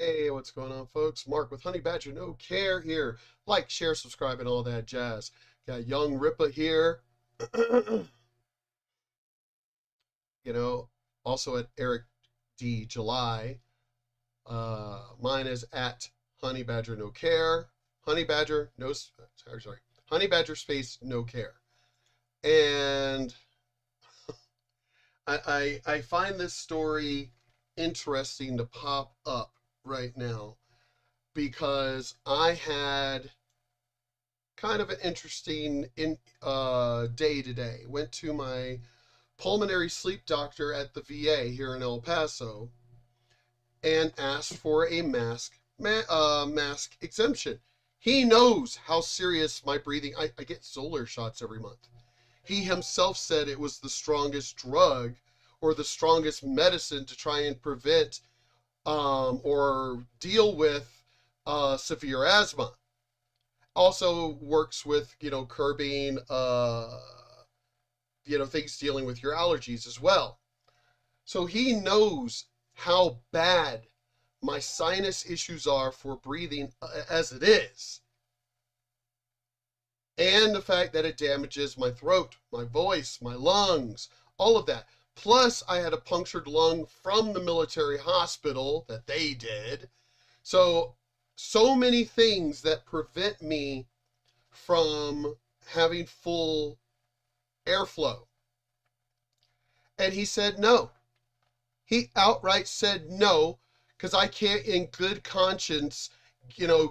Hey, what's going on, folks? Mark with Honey Badger No Care here. Like, share, subscribe, and all that jazz. Got Young Ripa here. you know, also at Eric D. July. Mine is at Honey Badger No Care. Honey Badger no, sorry. Honey Badger space no care. And I find this story interesting to pop up right now because I had kind of an interesting day today. Went to my pulmonary sleep doctor at the VA here in El Paso and asked for a mask exemption. He knows how serious my breathing. I get Zoller shots every month. He himself said it was the strongest drug or the strongest medicine to try and prevent or deal with severe asthma. Also works with curbing things dealing with your allergies as well. So he knows how bad my sinus issues are for breathing as it is, and the fact that it damages my throat, my voice, my lungs, all of that. Plus, I had a punctured lung from the military hospital that they did. So many things that prevent me from having full airflow. And he said no. He outright said no, because I can't in good conscience,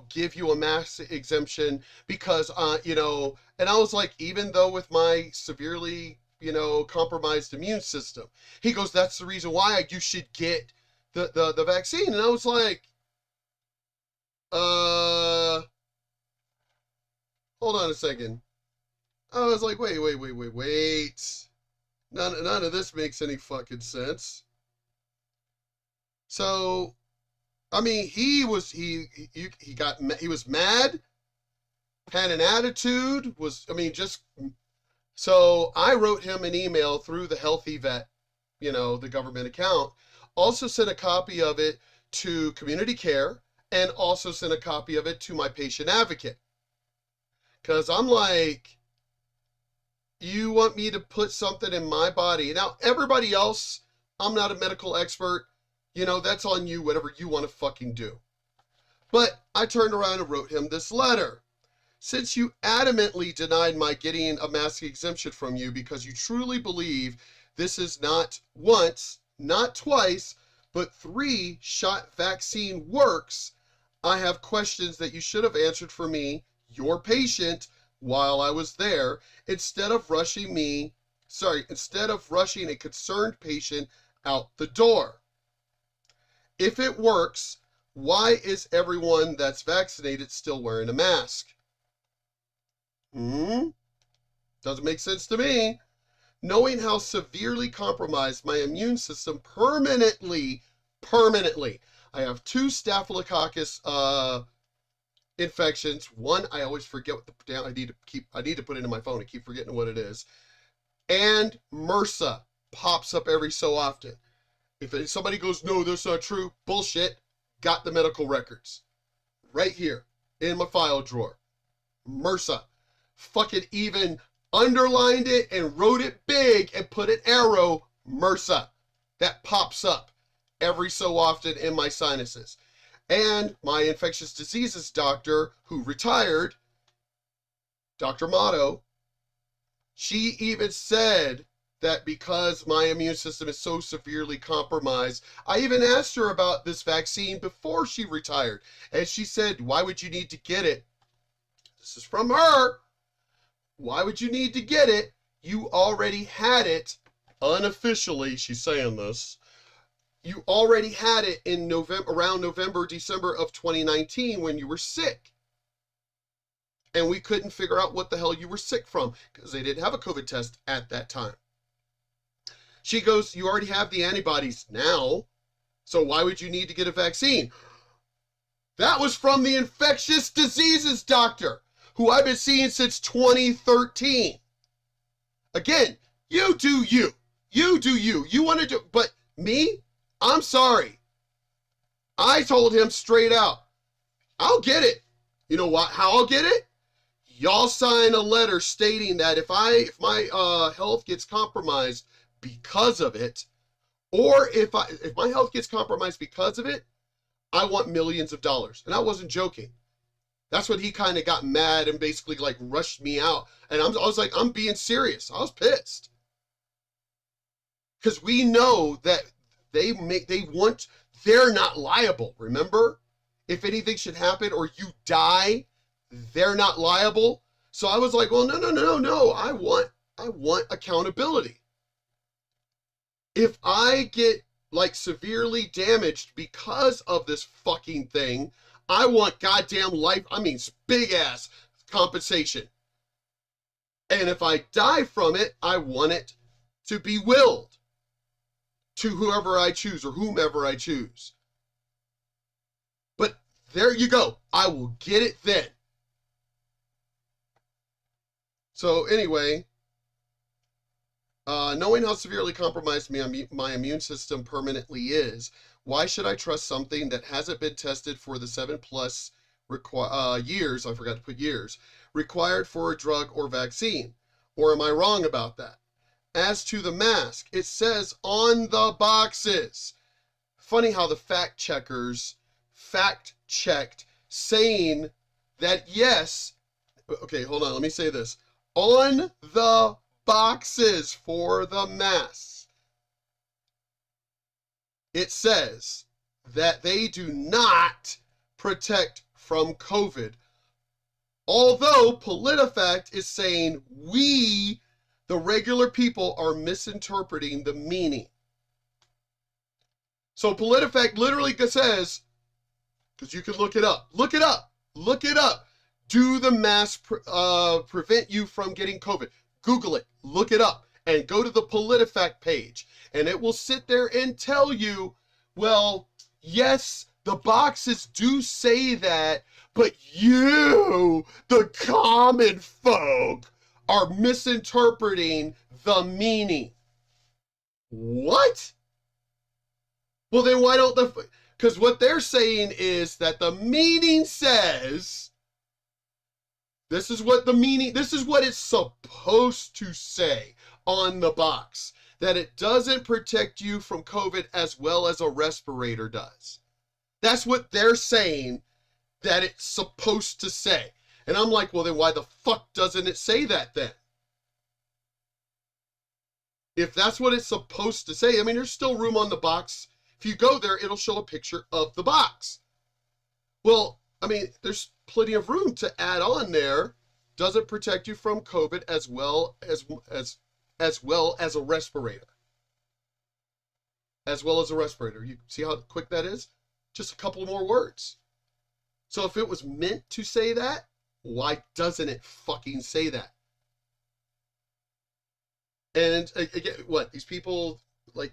give you a mask exemption because, and I was like, even though with my severely, compromised immune system, he goes, that's the reason why you should get the vaccine. And I was like, hold on a second. I was like, wait. None of this makes any fucking sense. So, I mean, he was mad, had an attitude, just so I wrote him an email through the Healthy Vet, the government account. Also sent a copy of it to Community Care and also sent a copy of it to my patient advocate. Because I'm like, you want me to put something in my body? Now, everybody else, I'm not a medical expert. That's on you, whatever you want to fucking do. But I turned around and wrote him this letter. Since you adamantly denied my getting a mask exemption from you because you truly believe this is not once, not twice, but 3-shot vaccine works, I have questions that you should have answered for me, your patient, while I was there, instead of rushing a concerned patient out the door. If it works, why is everyone that's vaccinated still wearing a mask? Doesn't make sense to me. Knowing how severely compromised my immune system permanently, I have 2 staphylococcus infections. One, I always forget what I need to put it in my phone. I keep forgetting what it is. And MRSA pops up every so often. If somebody goes, no, that's not true, bullshit, got the medical records. Right here in my file drawer. MRSA. Fucking even underlined it and wrote it big and put an arrow, MRSA. That pops up every so often in my sinuses. And my infectious diseases doctor, who retired, Dr. Motto, she even said that because my immune system is so severely compromised, I even asked her about this vaccine before she retired. And she said, why would you need to get it? This is from her. Why would you need to get it? You already had it unofficially. She's saying this. You already had it in around November, December of 2019 when you were sick. And we couldn't figure out what the hell you were sick from because they didn't have a COVID test at that time. She goes, you already have the antibodies now, so why would you need to get a vaccine? That was from the infectious diseases doctor, who I've been seeing since 2013. Again, you do you. You do you. You want to do, but me? I'm sorry. I told him straight out, I'll get it. You know what? How I'll get it? Y'all sign a letter stating that if my health gets compromised because of it, or if my health gets compromised because of it, I want millions of dollars. And I wasn't joking. That's what he kind of got mad and basically like rushed me out. And I was like, I'm being serious. I was pissed. Because we know that they're not liable. Remember? If anything should happen or you die, they're not liable. So I was like, well, no. I want accountability. If I get like severely damaged because of this fucking thing, I want goddamn life, big ass compensation. And if I die from it, I want it to be willed to whoever I choose or whomever I choose. But there you go. I will get it then. So anyway, knowing how severely compromised my immune system permanently is, why should I trust something that hasn't been tested for the 7+ years, I forgot to put years, required for a drug or vaccine? Or am I wrong about that? As to the mask, it says on the boxes. Funny how the fact checkers fact-checked saying that yes, okay, hold on, let me say this. On the boxes for the masks, it says that they do not protect from COVID. Although PolitiFact is saying we, the regular people, are misinterpreting the meaning. So PolitiFact literally says, because you can look it up. Do the mask prevent you from getting COVID? Google it, look it up, and go to the PolitiFact page. And it will sit there and tell you, well, yes, the boxes do say that, but you, the common folk, are misinterpreting the meaning. What? Well, then why don't because what they're saying is that the meaning says, this is what it's supposed to say on the box, that it doesn't protect you from COVID as well as a respirator does. That's what they're saying that it's supposed to say. And I'm like, well, then why the fuck doesn't it say that then? If that's what it's supposed to say, there's still room on the box. If you go there, it'll show a picture of the box. Well, there's plenty of room to add on there. Doesn't protect you from COVID as well as a respirator. As well as a respirator. You see how quick that is? Just a couple more words. So if it was meant to say that, why doesn't it fucking say that? And again, what? These people,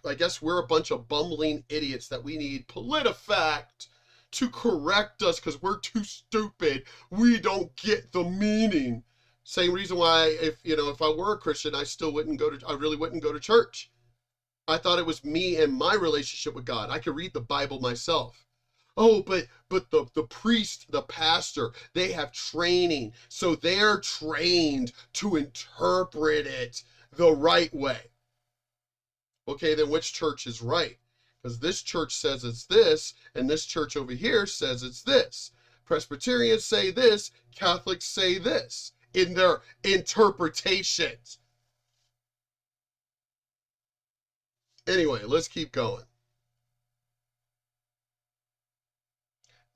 I guess we're a bunch of bumbling idiots that we need PolitiFact to correct us because we're too stupid. We don't get the meaning. Same reason why if I were a Christian, I really wouldn't go to church. I thought it was me and my relationship with God. I could read the Bible myself. Oh, but the priest, the pastor, they have training. So they're trained to interpret it the right way. Okay, then which church is right? Because this church says it's this, and this church over here says it's this. Presbyterians say this, Catholics say this in their interpretations. Anyway, let's keep going.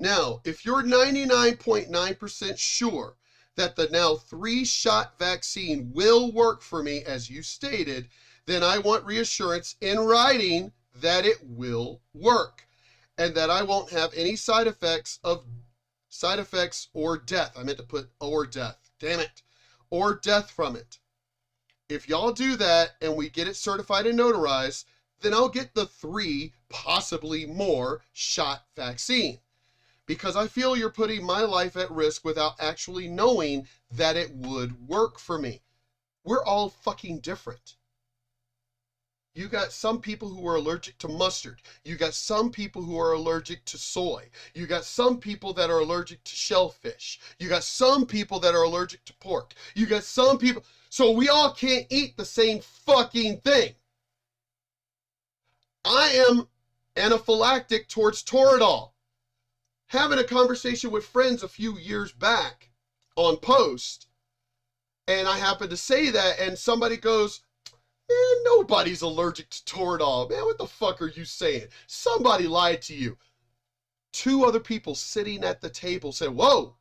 Now, if you're 99.9% sure that the now 3-shot vaccine will work for me, as you stated, then I want reassurance in writing that it will work and that I won't have any side effects or death. I meant to put or death. Damn it. Or death from it. If y'all do that and we get it certified and notarized, then I'll get the 3, possibly more, shot vaccine. Because I feel you're putting my life at risk without actually knowing that it would work for me. We're all fucking different. You got some people who are allergic to mustard. You got some people who are allergic to soy. You got some people that are allergic to shellfish. You got some people that are allergic to pork. You got some people. So we all can't eat the same fucking thing. I am anaphylactic towards Toradol. Having a conversation with friends a few years back on post, and I happened to say that, and somebody goes, man, nobody's allergic to Toradol. Man, what the fuck are you saying? Somebody lied to you. Two other people sitting at the table said, whoa,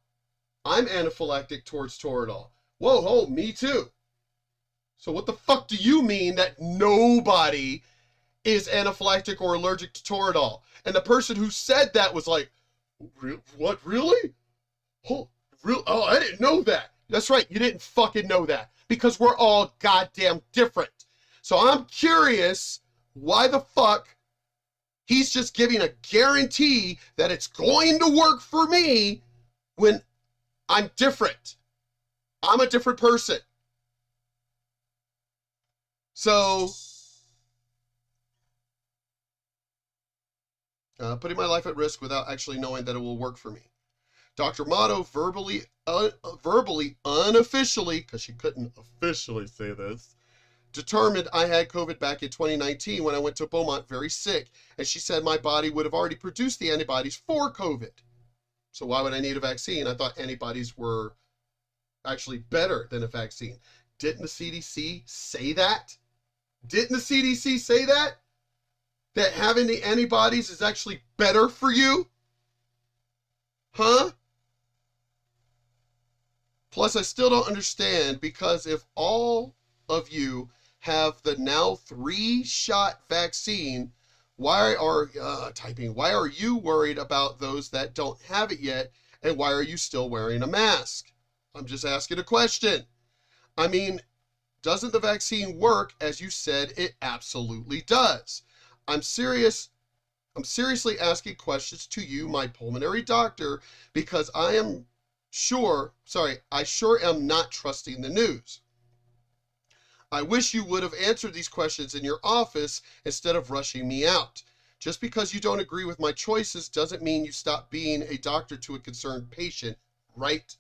I'm anaphylactic towards Toradol. Whoa, me too. So what the fuck do you mean that nobody is anaphylactic or allergic to Toradol? And the person who said that was like, what, really? Oh, I didn't know that. That's right, you didn't fucking know that. Because we're all goddamn different. So I'm curious why the fuck he's just giving a guarantee that it's going to work for me when I'm different. I'm a different person. So, putting my life at risk without actually knowing that it will work for me. Dr. Motto verbally, unofficially, because she couldn't officially say this, determined I had COVID back in 2019 when I went to Beaumont very sick, and she said my body would have already produced the antibodies for COVID. So why would I need a vaccine? I thought antibodies were actually better than a vaccine. Didn't the CDC say that? Didn't the CDC say that? That having the antibodies is actually better for you? Huh? Plus, I still don't understand, because if all of you have the now 3-shot vaccine, why are you worried about those that don't have it yet, and why are you still wearing a mask? I'm just asking a question. I mean, doesn't the vaccine work? As you said, it absolutely does. I'm seriously asking questions to you, my pulmonary doctor, because I sure am not trusting the news. I wish you would have answered these questions in your office instead of rushing me out. Just because you don't agree with my choices doesn't mean you stop being a doctor to a concerned patient, right?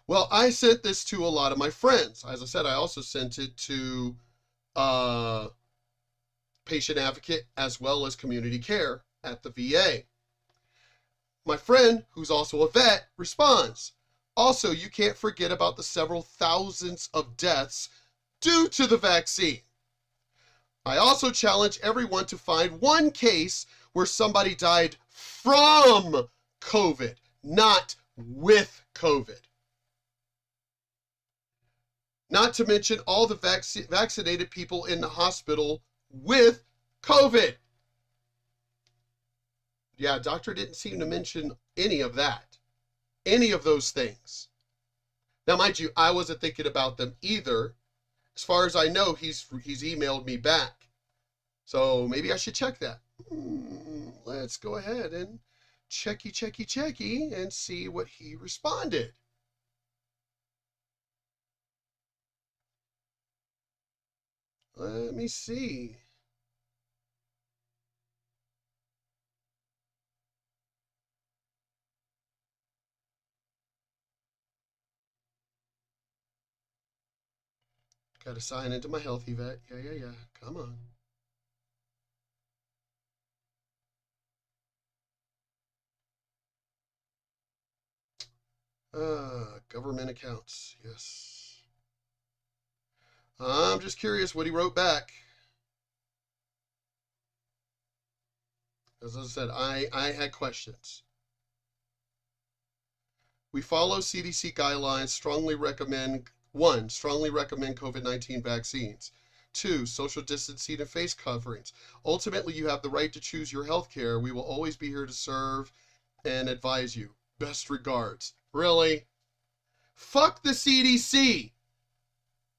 Well, I sent this to a lot of my friends. As I said, I also sent it to patient advocate as well as community care at the VA. My friend, who's also a vet, responds, also, you can't forget about the several thousands of deaths due to the vaccine. I also challenge everyone to find one case where somebody died from COVID, not with COVID. Not to mention all the vaccinated people in the hospital with COVID. Yeah, doctor didn't seem to mention any of that, any of those things. Now, mind you, I wasn't thinking about them either. As far as I know, he's emailed me back. So maybe I should check that. Let's go ahead and checky and see what he responded. Let me see. Got to sign into my Healthy Vet. Yeah. Come on. Government accounts. Yes. I'm just curious what he wrote back. As I said, I had questions. We follow CDC guidelines, strongly recommend COVID-19 vaccines. 2, social distancing and face coverings. Ultimately, you have the right to choose your health care. We will always be here to serve and advise you. Best regards. Really? Fuck the CDC.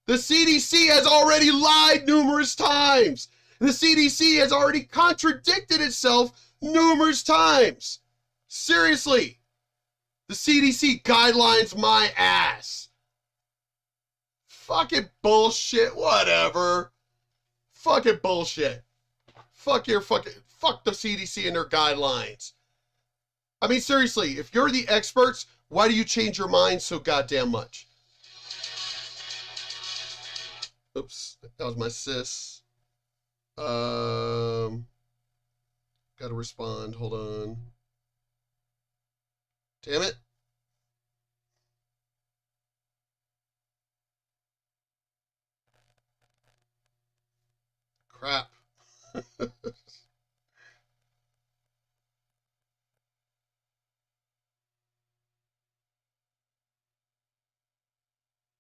The CDC has already lied numerous times. The CDC has already contradicted itself numerous times. Seriously. The CDC guidelines my ass. Fucking bullshit, whatever. Fucking bullshit. Fuck the CDC and their guidelines. I mean, seriously, if you're the experts, why do you change your mind so goddamn much? Oops, that was my sis. Gotta respond. Hold on. Damn it. Crap.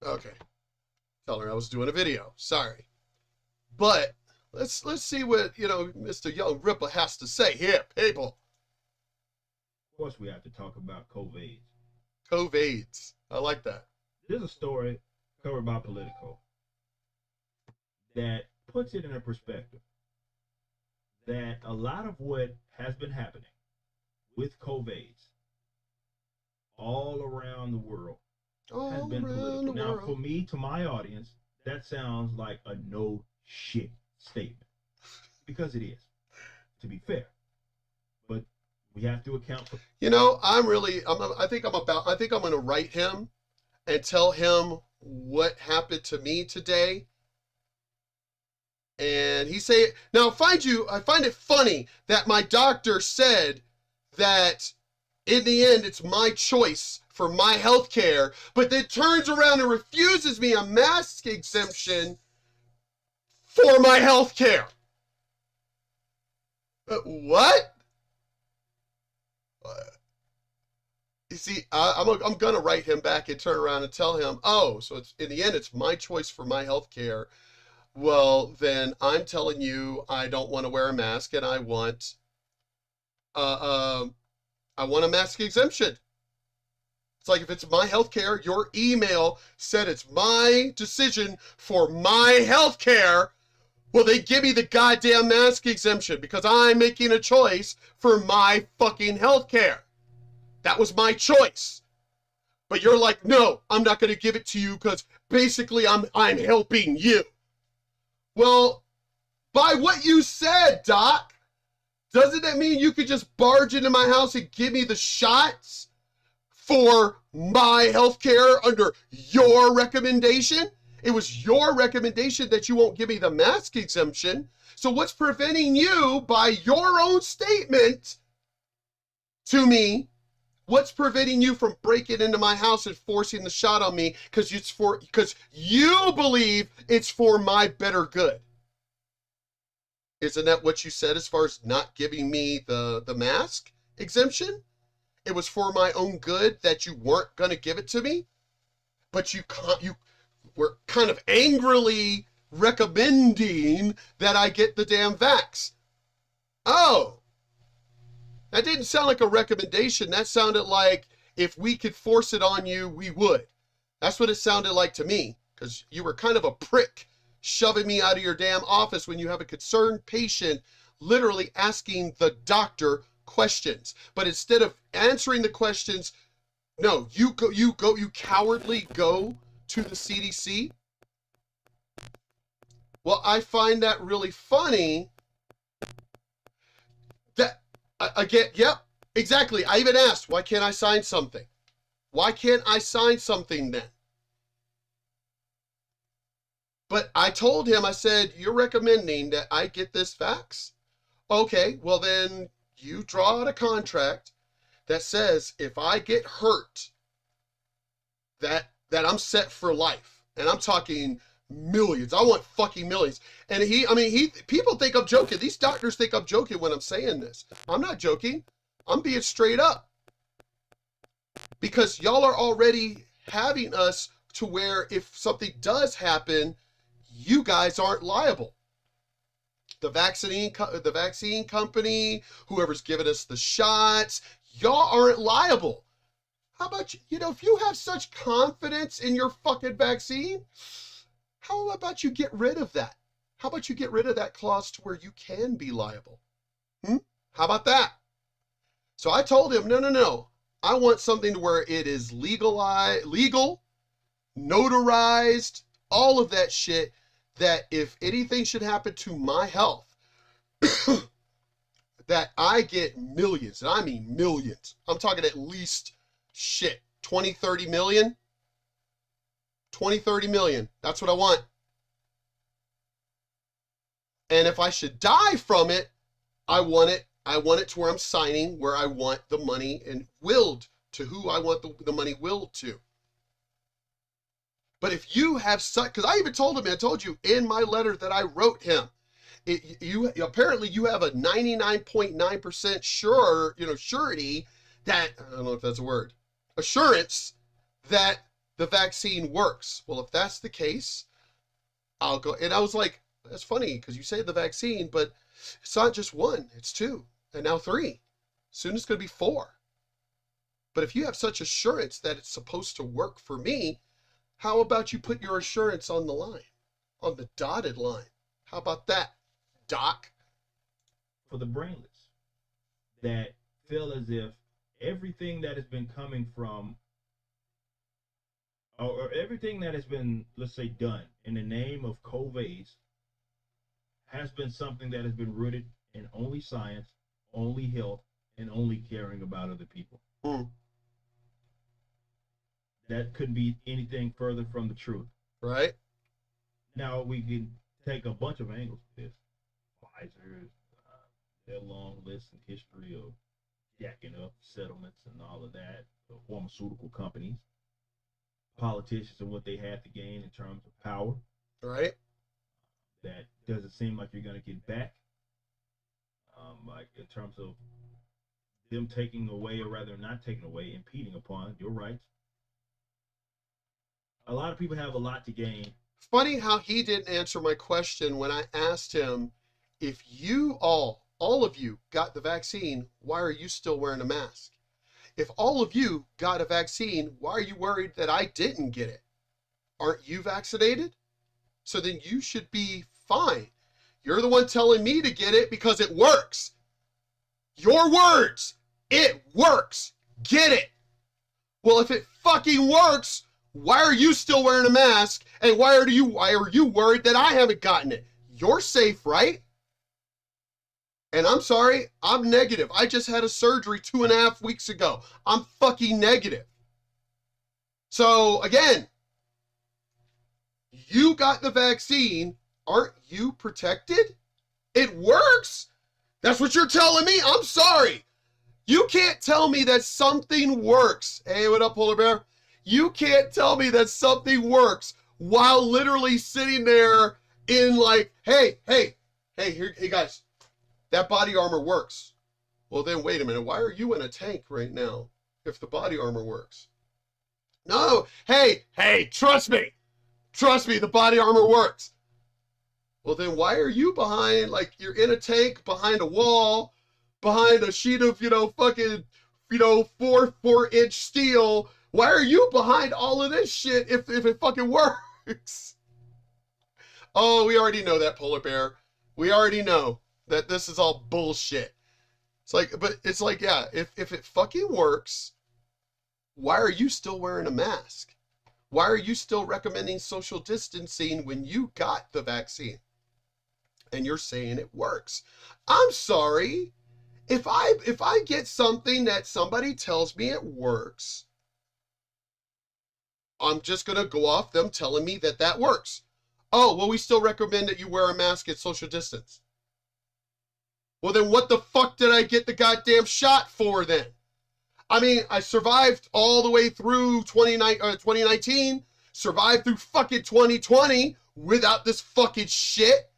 Okay. Tell her I was doing a video. Sorry. But let's see what, Mr. Young Ripper has to say here, people. Of course, we have to talk about COVID. COVIDs. I like that. There's a story covered by Politico that puts it in a perspective that a lot of what has been happening with COVIDs all around the world has been political. Now, for me, to my audience, that sounds like a no shit statement, because it is, to be fair. But we have to account for. I think I'm going to write him and tell him what happened to me today. And he say, now I find it funny that my doctor said that in the end, it's my choice for my health care, but then turns around and refuses me a mask exemption for my health care. What? You see, I'm going to write him back and turn around and tell him, oh, so it's in the end, it's my choice for my health care. Well, then I'm telling you, I don't want to wear a mask and I want a mask exemption. It's like, if it's my health care, your email said it's my decision for my health care. Well, they give me the goddamn mask exemption because I'm making a choice for my fucking health care. That was my choice. But you're like, no, I'm not going to give it to you because basically I'm helping you. Well, by what you said, Doc, doesn't that mean you could just barge into my house and give me the shots for my health care under your recommendation? It was your recommendation that you won't give me the mask exemption. So what's preventing you, by your own statement to me, what's preventing you from breaking into my house and forcing the shot on me because you believe it's for my better good? Isn't that what you said as far as not giving me the mask exemption? It was for my own good that you weren't going to give it to me, but you were kind of angrily recommending that I get the damn vax. Oh, that didn't sound like a recommendation. That sounded like if we could force it on you, we would. That's what it sounded like to me, because you were kind of a prick shoving me out of your damn office when you have a concerned patient literally asking the doctor questions. But instead of answering the questions, no, you cowardly go to the CDC. Well, I find that really funny. That, again, yep, exactly. I even asked, why can't I sign something? Why can't I sign something then? But I told him, I said, you're recommending that I get this vax? Okay, well then you draw out a contract that says if I get hurt, that I'm set for life. And I'm talking millions. I want fucking millions. And people think I'm joking. These doctors think I'm joking when I'm saying this. I'm not joking. I'm being straight up. Because y'all are already having us to where if something does happen, you guys aren't liable. The vaccine company, whoever's giving us the shots, y'all aren't liable. How about you, if you have such confidence in your fucking vaccine, how about you get rid of that? How about you get rid of that clause to where you can be liable? How about that? So I told him, no. I want something to where it is legal, notarized, all of that shit, that if anything should happen to my health, that I get millions, and I mean millions. I'm talking at least, shit, 20, 30 million. 20, 30 million. That's what I want. And if I should die from it, I want it. I want it to where I'm signing where I want the money and willed to who I want the money willed to. But if you have such, because I even told him, I told you in my letter that I wrote him, you apparently you have a 99.9% sure, surety that, I don't know if that's a word, assurance that the vaccine works. Well, if that's the case, I'll go. And I was like, that's funny because you say the vaccine, but it's not just one, it's two, and now three. Soon it's going to be four. But if you have such assurance that it's supposed to work for me, how about you put your assurance on the line, on the dotted line? How about that, Doc? For the brainless that feel as if everything that has been coming from, or everything that has been, let's say, done in the name of COVID has been something that has been rooted in only science, only health, and only caring about other people. That couldn't be anything further from the truth. Right. Now, we can take a bunch of angles to this. Pfizer, their long list and history of jacking up settlements and all of that, the pharmaceutical companies, politicians and what they have to gain in terms of power. Right. That doesn't seem like you're going to get back. Like in terms of them taking away, or rather not taking away, impeding upon your rights. A lot of people have a lot to gain. Funny how he didn't answer my question when I asked him, if you all of you got the vaccine, why are you still wearing a mask? If all of you got a vaccine, why are you worried that I didn't get it? Aren't you vaccinated? So then you should be fine. You're the one telling me to get it because it works. Your words. It works. Get it. Well, if it fucking works, why are you still wearing a mask? And why are you worried that I haven't gotten it? You're safe, right? And I'm sorry, I'm negative. I just had a surgery 2.5 weeks ago. I'm fucking negative. So again, you got the vaccine. Aren't you protected? It works. That's what you're telling me. I'm sorry. You can't tell me that something works. Hey, what up, Polar Bear? You can't tell me that something works while literally sitting there in like, hey, guys, that body armor works. Well, then wait a minute. Why are you in a tank right now if the body armor works? No, hey, trust me. Trust me, the body armor works. Well, then why are you behind, like you're in a tank behind a wall, behind a sheet of, fucking, 4-inch steel? Why are you behind all of this shit if it fucking works? Oh, we already know that, Polar Bear. We already know that this is all bullshit. It's like, yeah, if it fucking works, why are you still wearing a mask? Why are you still recommending social distancing when you got the vaccine? And you're saying it works. I'm sorry. If I get something that somebody tells me it works, I'm just going to go off them telling me that works. Oh, well, we still recommend that you wear a mask at social distance. Well, then what the fuck did I get the goddamn shot for then? I mean, I survived all the way through 2019, survived through fucking 2020 without this fucking shit.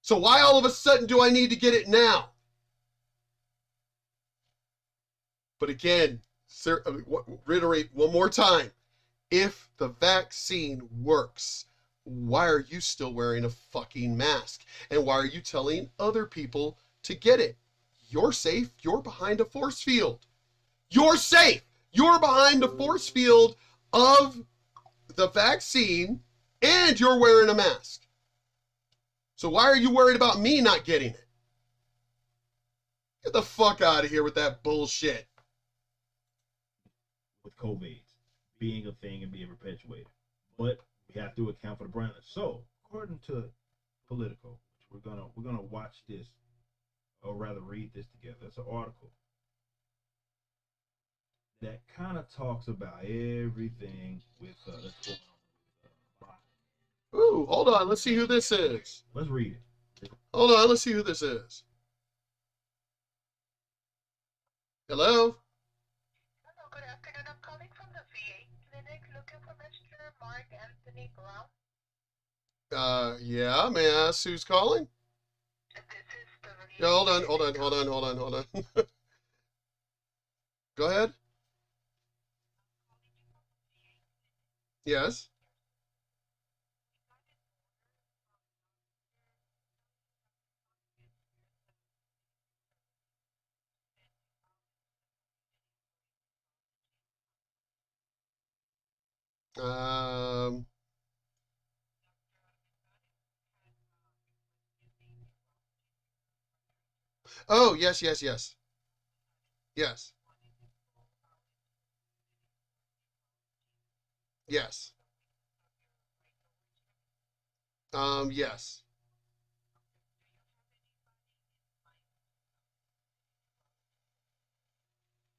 So why all of a sudden do I need to get it now? But again, reiterate one more time. If the vaccine works, why are you still wearing a fucking mask? And why are you telling other people to get it? You're safe. You're behind a force field. You're safe. You're behind the force field of the vaccine and you're wearing a mask. So why are you worried about me not getting it? Get the fuck out of here with that bullshit. With COVID being a thing and being perpetuated. But we have to account for the brand. So, according to Politico, which we're gonna watch this, or rather read this together. It's an article that kind of talks about everything with that's going on with Ooh, hold on. Let's see who this is. Let's read it. Hold on. Let's see who this is. Hello? Hello, good afternoon. I'm calling from the VA clinic looking for Mr. Mark Anthony Brown. Yeah, may I ask who's calling? This is the VA. Yeah, hold on. Go ahead. Yes. Um, oh, yes. Yes. Yes. Yes.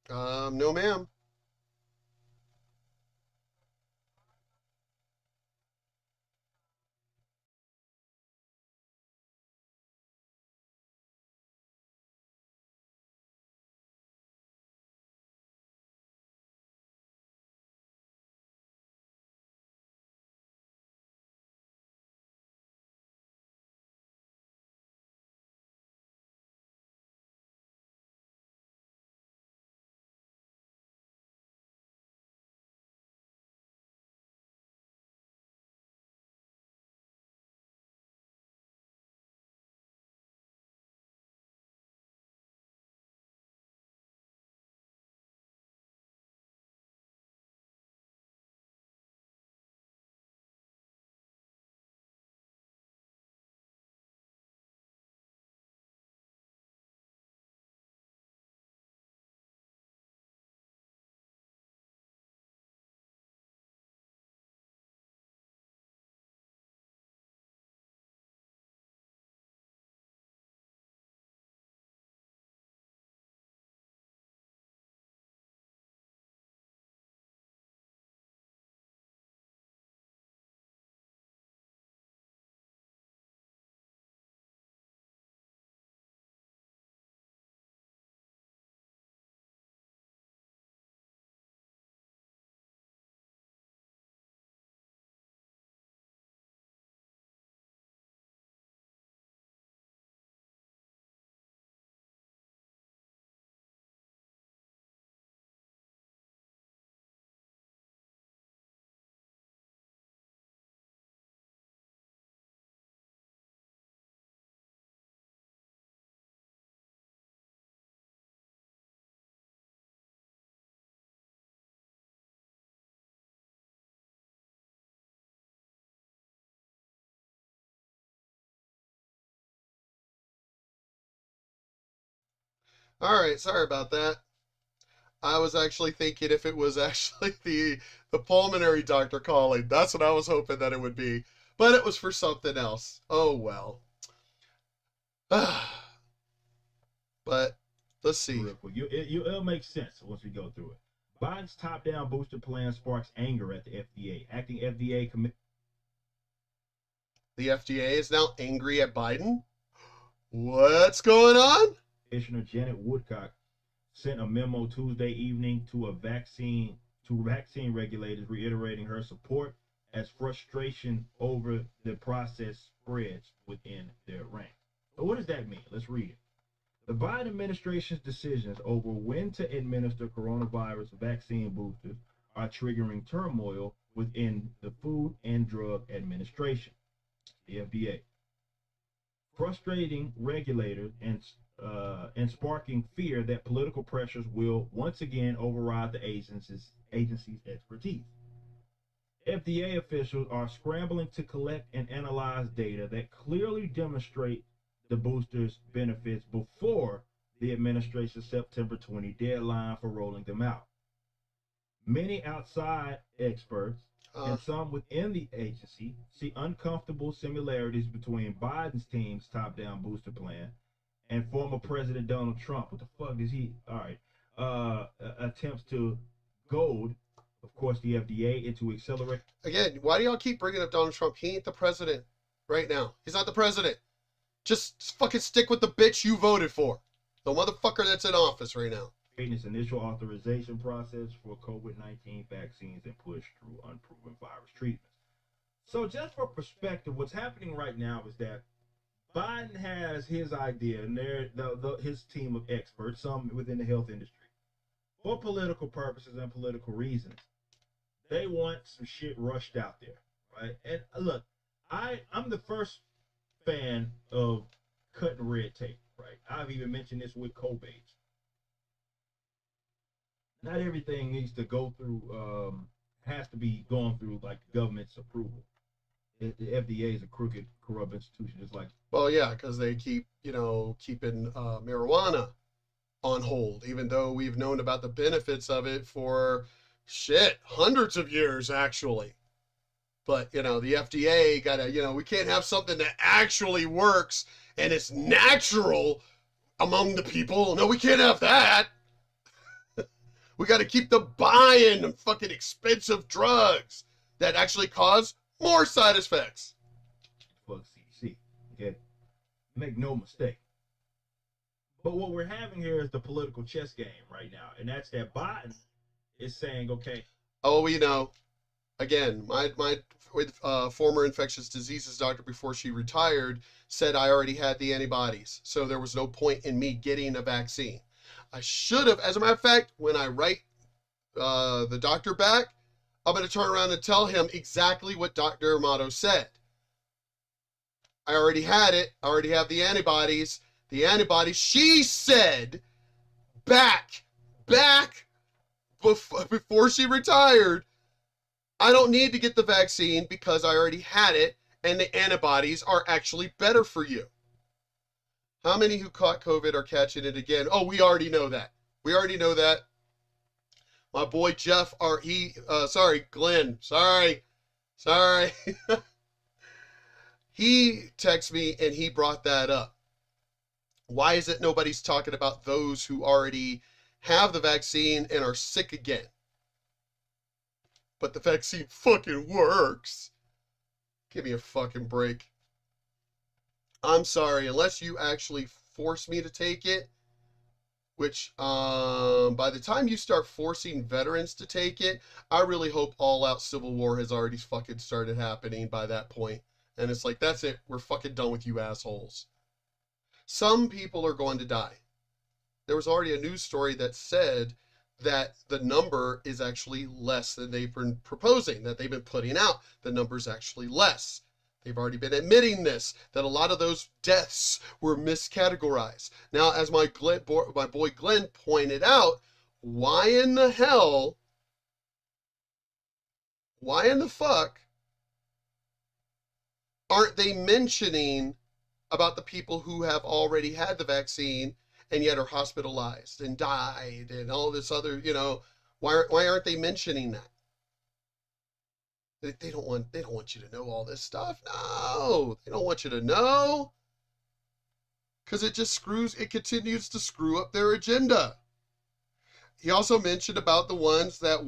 No, ma'am. All right. Sorry about that. I was actually thinking if it was actually the pulmonary doctor calling. That's what I was hoping that it would be. But it was for something else. Oh well. But let's see. Real quick, it'll make sense once we go through it. Biden's top-down booster plan sparks anger at the FDA. Acting FDA The FDA is now angry at Biden. What's going on? Commissioner Janet Woodcock sent a memo Tuesday evening to vaccine regulators, reiterating her support as frustration over the process spreads within their ranks. So what does that mean? Let's read it. The Biden administration's decisions over when to administer coronavirus vaccine boosters are triggering turmoil within the Food and Drug Administration, the FDA, frustrating regulators and sparking fear that political pressures will once again override the agency's expertise. FDA officials are scrambling to collect and analyze data that clearly demonstrate the boosters' benefits before the administration's September 20 deadline for rolling them out. Many outside experts and some within the agency see uncomfortable similarities between Biden's team's top-down booster plan and former President Donald Trump. What the fuck is he? All right, attempts to goad, of course, the FDA into accelerate. Again, why do y'all keep bringing up Donald Trump? He ain't the president right now. He's not the president. Just fucking stick with the bitch you voted for. The motherfucker that's in office right now. Its initial authorization process for COVID-19 vaccines and push through unproven virus treatments. So just for perspective, what's happening right now is that Biden has his idea, and his team of experts, some within the health industry, for political purposes and political reasons. They want some shit rushed out there, right? And look, I'm the first fan of cutting red tape, right? I've even mentioned this with COVID. Not everything needs to go through, has to be going through like the government's approval. The FDA is a crooked, corrupt institution. It's like, well, yeah, because they keep, keeping marijuana on hold, even though we've known about the benefits of it for hundreds of years, actually. But, the FDA gotta, we can't have something that actually works and it's natural among the people. No, we can't have that. We got to keep the buying fucking expensive drugs that actually cause more side effects. Fuck CDC. Okay? Make no mistake. But what we're having here is the political chess game right now. And that's that Biden is saying, okay. Oh, again, my former infectious diseases doctor before she retired said I already had the antibodies. So there was no point in me getting a vaccine. I should have, as a matter of fact, when I write the doctor back, I'm going to turn around and tell him exactly what Dr. Amato said. I already had it. I already have the antibodies. The antibodies, she said, back before she retired, I don't need to get the vaccine because I already had it, and the antibodies are actually better for you. How many who caught COVID are catching it again? Oh, we already know that. My boy Jeff, Glenn, sorry. He texted me and he brought that up. Why is it nobody's talking about those who already have the vaccine and are sick again? But the vaccine fucking works. Give me a fucking break. I'm sorry, unless you actually force me to take it, which by the time you start forcing veterans to take it, I really hope all-out civil war has already fucking started happening by that point. And it's like, that's it. We're fucking done with you assholes. Some people are going to die. There was already a news story that said that the number is actually less than they've been proposing, that they've been putting out. The number's actually less. They've already been admitting this, that a lot of those deaths were miscategorized. Now, as my boy Glenn pointed out, why in the fuck aren't they mentioning about the people who have already had the vaccine and yet are hospitalized and died and all this other, why aren't they mentioning that? They don't want you to know all this stuff. No, they don't want you to know. Because it continues to screw up their agenda. He also mentioned about the ones that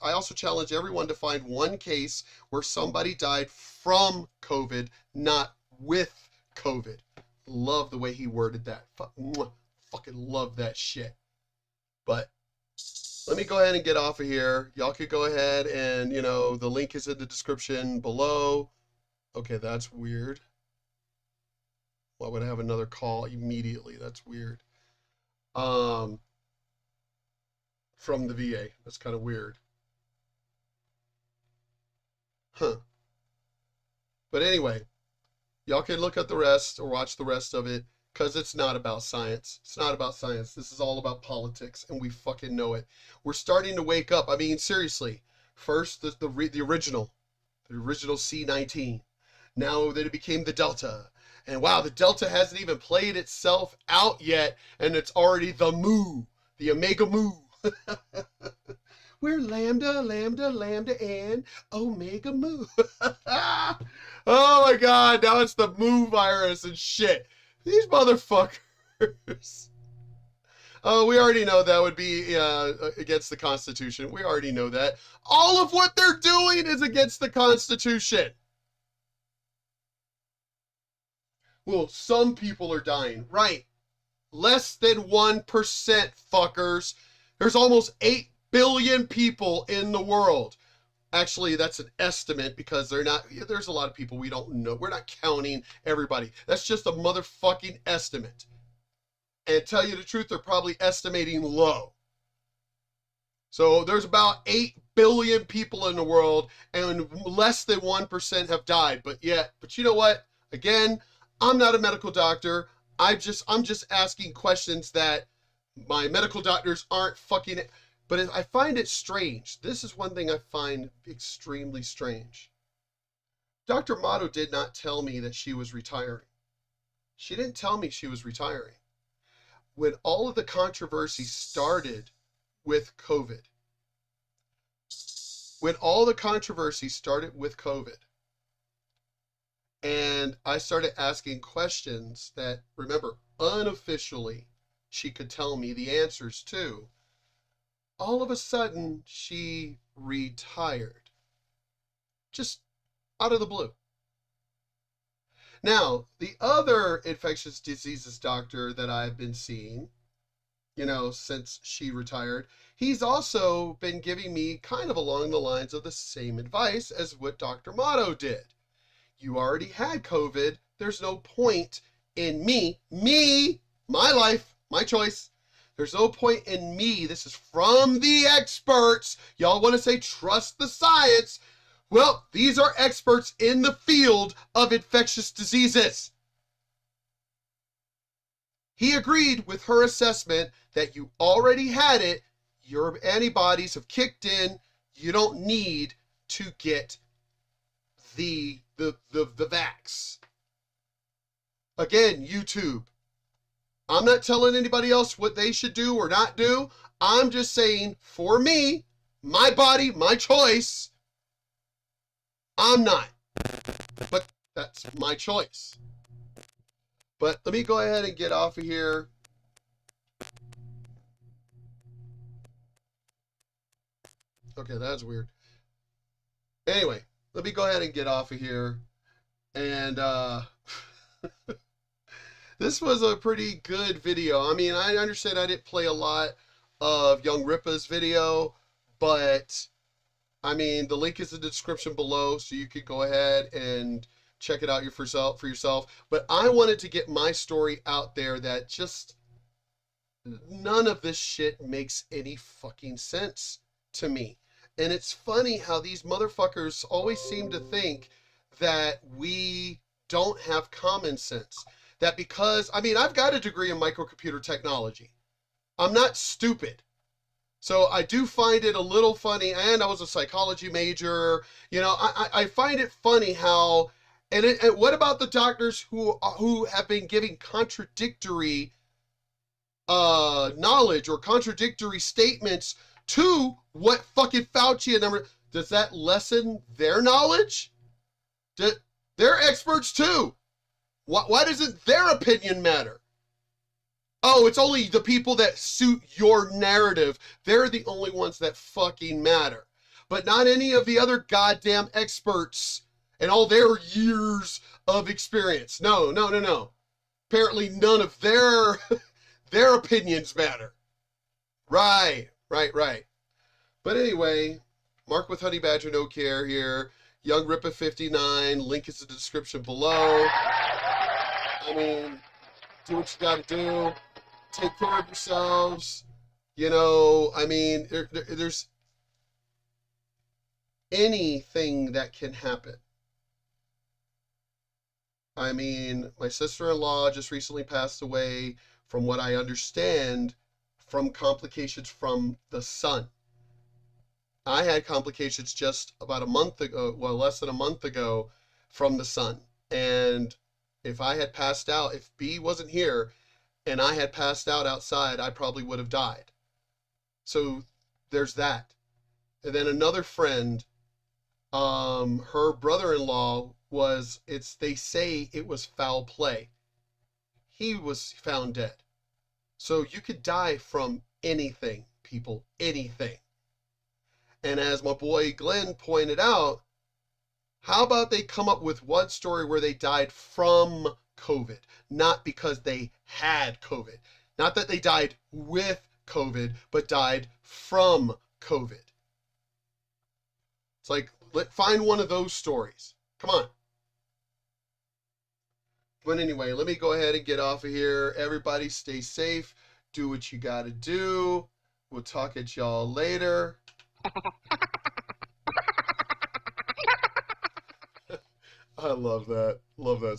I also challenge everyone to find one case where somebody died from COVID, not with COVID. Love the way he worded that. Fucking love that shit. But let me go ahead and get off of here. Y'all could go ahead and, the link is in the description below. Okay, that's weird. Why would I have another call immediately? That's weird. From the VA. That's kind of weird. Huh. But anyway, y'all can look at the rest or watch the rest of it. Because it's not about science. It's not about science. This is all about politics, and we fucking know it. We're starting to wake up. I mean, seriously. First, the original C-19. Now that it became the Delta. And wow, the Delta hasn't even played itself out yet, and it's already the Omega Mu. We're lambda, lambda, lambda, and omega mu. Oh my God, now it's the mu virus and shit. These motherfuckers. Oh, we already know that would be against the Constitution. We already know that. All of what they're doing is against the Constitution. Well, some people are dying. Right. Less than 1%, fuckers. There's almost 8 billion people in the world. Actually, that's an estimate because there's a lot of people we don't know. We're not counting everybody. That's just a motherfucking estimate. And tell you the truth, they're probably estimating low. So there's about 8 billion people in the world and less than 1% have died. But you know what? Again, I'm not a medical doctor. I'm just asking questions that my medical doctors aren't fucking. But I find it strange. This is one thing I find extremely strange. Dr. Motto did not tell me that she was retiring. She didn't tell me she was retiring. When all of the controversy started with COVID, and I started asking questions that, remember, unofficially, she could tell me the answers to, all of a sudden, she retired. Just out of the blue. Now, the other infectious diseases doctor that I've been seeing, since she retired, he's also been giving me kind of along the lines of the same advice as what Dr. Motto did. You already had COVID. There's no point in me, my life, my choice. There's no point in me. This is from the experts. Y'all want to say trust the science. Well, these are experts in the field of infectious diseases. He agreed with her assessment that you already had it. Your antibodies have kicked in. You don't need to get the vax. Again, YouTube. I'm not telling anybody else what they should do or not do. I'm just saying, for me, my body, my choice, I'm not. But that's my choice. But let me go ahead and get off of here. Okay, that's weird. Anyway, let me go ahead and get off of here. And this was a pretty good video. I mean, I understand I didn't play a lot of Young Ripa's video, but I mean, the link is in the description below, so you could go ahead and check it out for yourself. But I wanted to get my story out there that just none of this shit makes any fucking sense to me. And it's funny how these motherfuckers always seem to think that we don't have common sense. That because, I mean, I've got a degree in microcomputer technology. I'm not stupid. So I do find it a little funny, and I was a psychology major. I find it funny how, and what about the doctors who have been giving contradictory knowledge or contradictory statements to what fucking Fauci and them, does that lessen their knowledge? They're experts too. Why doesn't their opinion matter? Oh, it's only the people that suit your narrative. They're the only ones that fucking matter. But not any of the other goddamn experts and all their years of experience. No. Apparently none of their opinions matter. Right. But anyway, Mark with Honey Badger No Care here. Young Ripa 59. Link is in the description below. I mean, do what you gotta do. Take care of yourselves. I mean, there's anything that can happen. I mean, my sister-in-law just recently passed away, from what I understand, from complications from the sun. I had complications just about a month ago, well, less than a month ago, from the sun. And if I had passed out, if B wasn't here, and I had passed out outside, I probably would have died. So there's that. And then another friend, her brother-in-law they say it was foul play. He was found dead. So you could die from anything, people, anything. And as my boy Glenn pointed out, how about they come up with one story where they died from COVID, not because they had COVID. Not that they died with COVID, but died from COVID. It's like, find one of those stories. Come on. But anyway, let me go ahead and get off of here. Everybody stay safe. Do what you got to do. We'll talk at y'all later. I love that. Love that